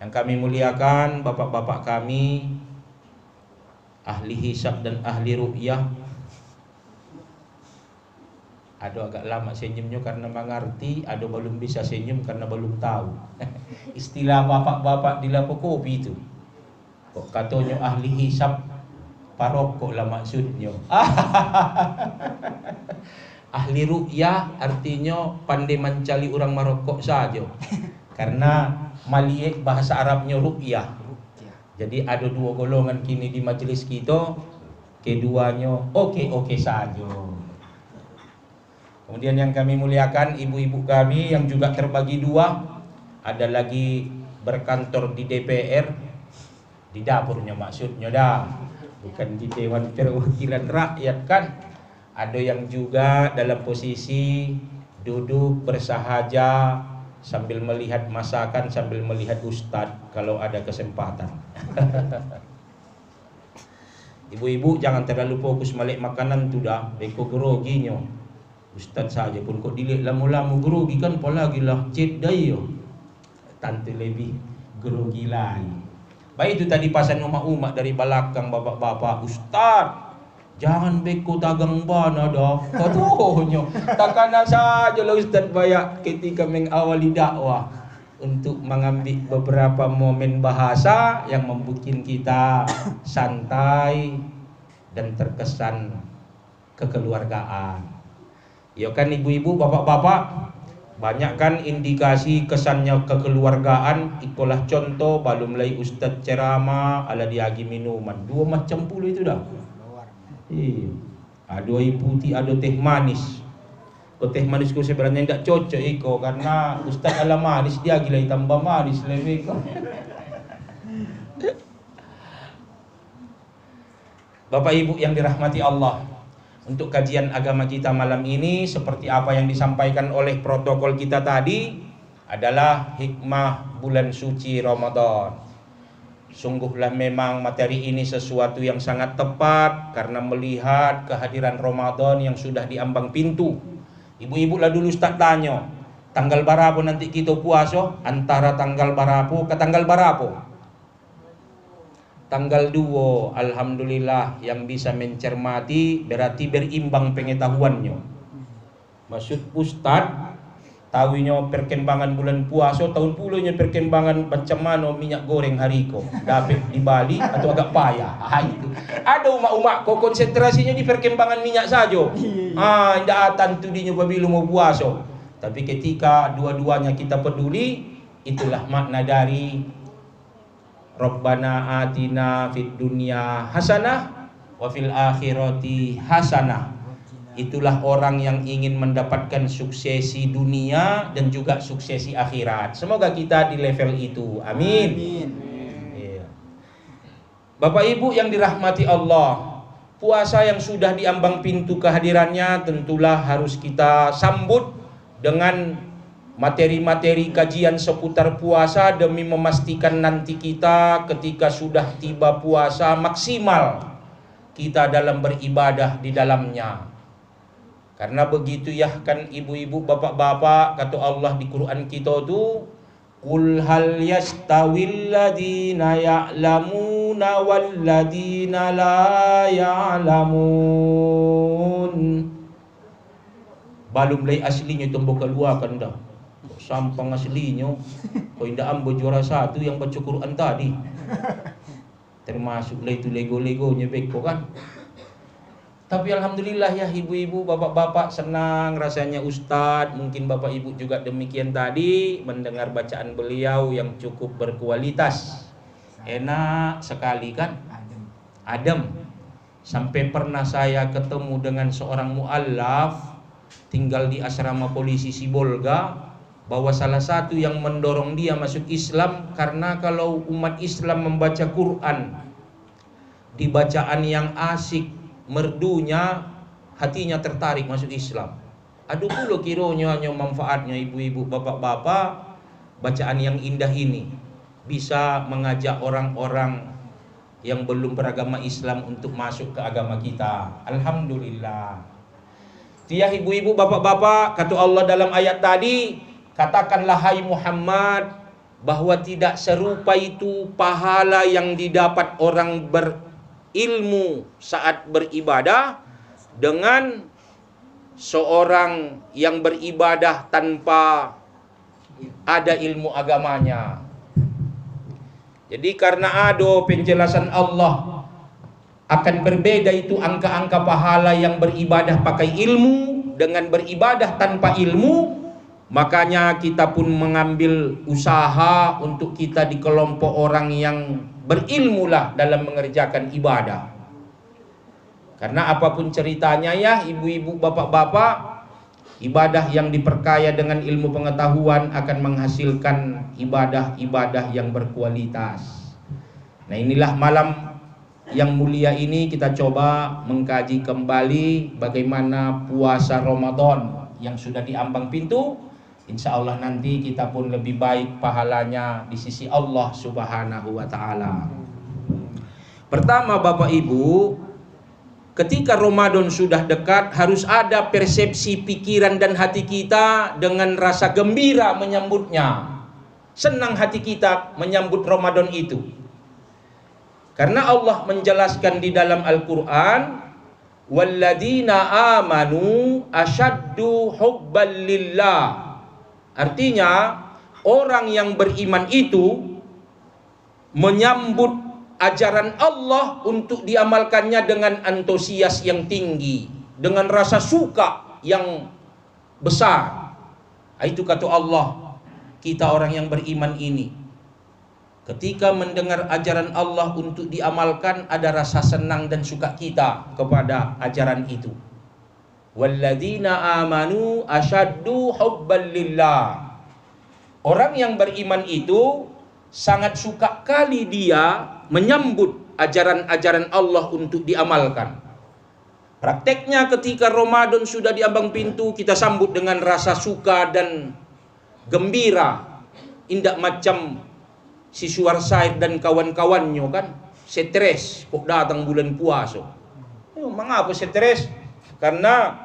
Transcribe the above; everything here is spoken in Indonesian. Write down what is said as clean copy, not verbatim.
Yang kami muliakan bapak-bapak kami, ahli hisab dan ahli ru'yah. Ada agak lama senyumnya karena mengerti, ada belum bisa senyum karena belum tahu. Istilah bapak-bapak di lapo kopi itu. Kok katanya ahli hisab parokok lah maksudnya. Ahli ru'yah artinya pandai mencari orang marokok saja. Karena Maliek bahasa Arabnya ru'yah. Jadi ada dua golongan kini di majelis kita, keduanya oke saja. Kemudian yang kami muliakan ibu-ibu kami yang juga terbagi dua, ada lagi berkantor di DPR, di dapurnya maksudnya dah, bukan di Dewan Perwakilan Rakyat kan. Ada yang juga dalam posisi duduk bersahaja sambil melihat masakan, sambil melihat ustadz kalau ada kesempatan. Ibu-ibu jangan terlalu fokus malik makanan tu dah, beko groginya. Ustaz saja pun kok dilihat lama-lama grogi kan, apalagi lah cek dayo. Tante lebih grogi lagi. Baik itu tadi pasan umak-umak dari belakang bapak-bapak, Ustaz jangan beko dagang bana dah. Katanya takana saja lah Ustaz banyak ketika mengawali dakwah untuk mengambil beberapa momen bahasa yang membuat kita santai dan terkesan kekeluargaan. Ya kan ibu-ibu, bapak-bapak, banyak kan indikasi kesannya kekeluargaan. Itulah contoh belum mulai ustaz ceramah ala diagi minuman 2 macam puluh itu dah. Iya. Ada air putih, ada teh manis. Teh manis ku sebenarnya enggak cocok iko karena ustaz ala manis dia gila tambah manis lebih kok. Bapak Ibu yang dirahmati Allah, untuk kajian agama kita malam ini seperti apa yang disampaikan oleh protokol kita tadi adalah hikmah bulan suci Ramadan. Sungguhlah memang materi ini sesuatu yang sangat tepat karena melihat kehadiran Ramadan yang sudah diambang pintu. Ibu-ibu lah dulu Ustaz tanya, tanggal berapa nanti kita puasa? Antara tanggal berapa ke tanggal berapa? Tanggal 2, alhamdulillah yang bisa mencermati berarti berimbang pengetahuannya. Maksud Ustaz, tahunya perkembangan bulan puasa, tahun puluhnya perkembangan macam mana minyak goreng hariko. Dapat di Bali atau agak payah. Itu. Ada umak-umak kok konsentrasinya di perkembangan minyak saja. Tidak tentu dinya bila mau puasa. Tapi ketika dua-duanya kita peduli, itulah makna dari Rabbana atina fid dunya hasanah wa fil akhirati hasanah. Itulah orang yang ingin mendapatkan suksesi dunia dan juga suksesi akhirat. Semoga kita di level itu. Amin. Iya. Bapak Ibu yang dirahmati Allah, puasa yang sudah diambang pintu kehadirannya tentulah harus kita sambut dengan materi-materi kajian seputar puasa demi memastikan nanti kita ketika sudah tiba puasa maksimal kita dalam beribadah di dalamnya. Karena begitu ya kan ibu-ibu, bapak-bapak, kata Allah di Quran kita tu, qul hal yastawil ladina ya'lamuna wal ladina la ya'lamun. Belum lagi aslinya tumbuh keluarkan dah. Sampang aslinya kau indah ambo juara 1 yang baca Quran tadi, termasuklah itu lego-legonya beko kan. Tapi alhamdulillah ya ibu-ibu, bapak-bapak, senang rasanya Ustadz, mungkin bapak ibu juga demikian tadi mendengar bacaan beliau yang cukup berkualitas. Enak sekali kan, adem. Sampai pernah saya ketemu dengan seorang mu'allaf tinggal di asrama polisi Sibolga, bahwa salah satu yang mendorong dia masuk Islam karena kalau umat Islam membaca Quran di bacaan yang asik, merdunya, hatinya tertarik masuk Islam. Aduh pula kiranya hanya manfaatnya ibu-ibu, bapak-bapak, bacaan yang indah ini bisa mengajak orang-orang yang belum beragama Islam untuk masuk ke agama kita. Alhamdulillah. Ya ibu-ibu, bapak-bapak, kata Allah dalam ayat tadi, katakanlah hai Muhammad, bahwa tidak serupa itu pahala yang didapat orang berilmu saat beribadah dengan seorang yang beribadah tanpa ada ilmu agamanya. Jadi karena ada penjelasan Allah akan berbeda itu angka-angka pahala yang beribadah pakai ilmu dengan beribadah tanpa ilmu, makanya kita pun mengambil usaha untuk kita di kelompok orang yang berilmu lah dalam mengerjakan ibadah. Karena apapun ceritanya ya ibu-ibu, bapak-bapak, ibadah yang diperkaya dengan ilmu pengetahuan akan menghasilkan ibadah-ibadah yang berkualitas. Nah inilah malam yang mulia ini kita coba mengkaji kembali bagaimana puasa Ramadan yang sudah diambang pintu. Insya Allah nanti kita pun lebih baik pahalanya di sisi Allah Subhanahu wa ta'ala. Pertama Bapak Ibu, ketika Ramadan sudah dekat, harus ada persepsi pikiran dan hati kita dengan rasa gembira menyambutnya. Senang hati kita menyambut Ramadan itu. Karena Allah menjelaskan di dalam Al-Quran, walladzina amanu asyaddu hubban lillah. Artinya, orang yang beriman itu menyambut ajaran Allah untuk diamalkannya dengan antusias yang tinggi, dengan rasa suka yang besar. Itu kata Allah, kita orang yang beriman ini ketika mendengar ajaran Allah untuk diamalkan, ada rasa senang dan suka kita kepada ajaran itu. Walladzina amanu asyaddu hubban lillah. Orang yang beriman itu sangat suka kali dia menyambut ajaran-ajaran Allah untuk diamalkan. Prakteknya ketika Ramadan sudah diambang pintu, kita sambut dengan rasa suka dan gembira. Indak macam si Suarsaid dan kawan-kawannya kan, stres kok datang bulan puasa. Mengapa stres? Karena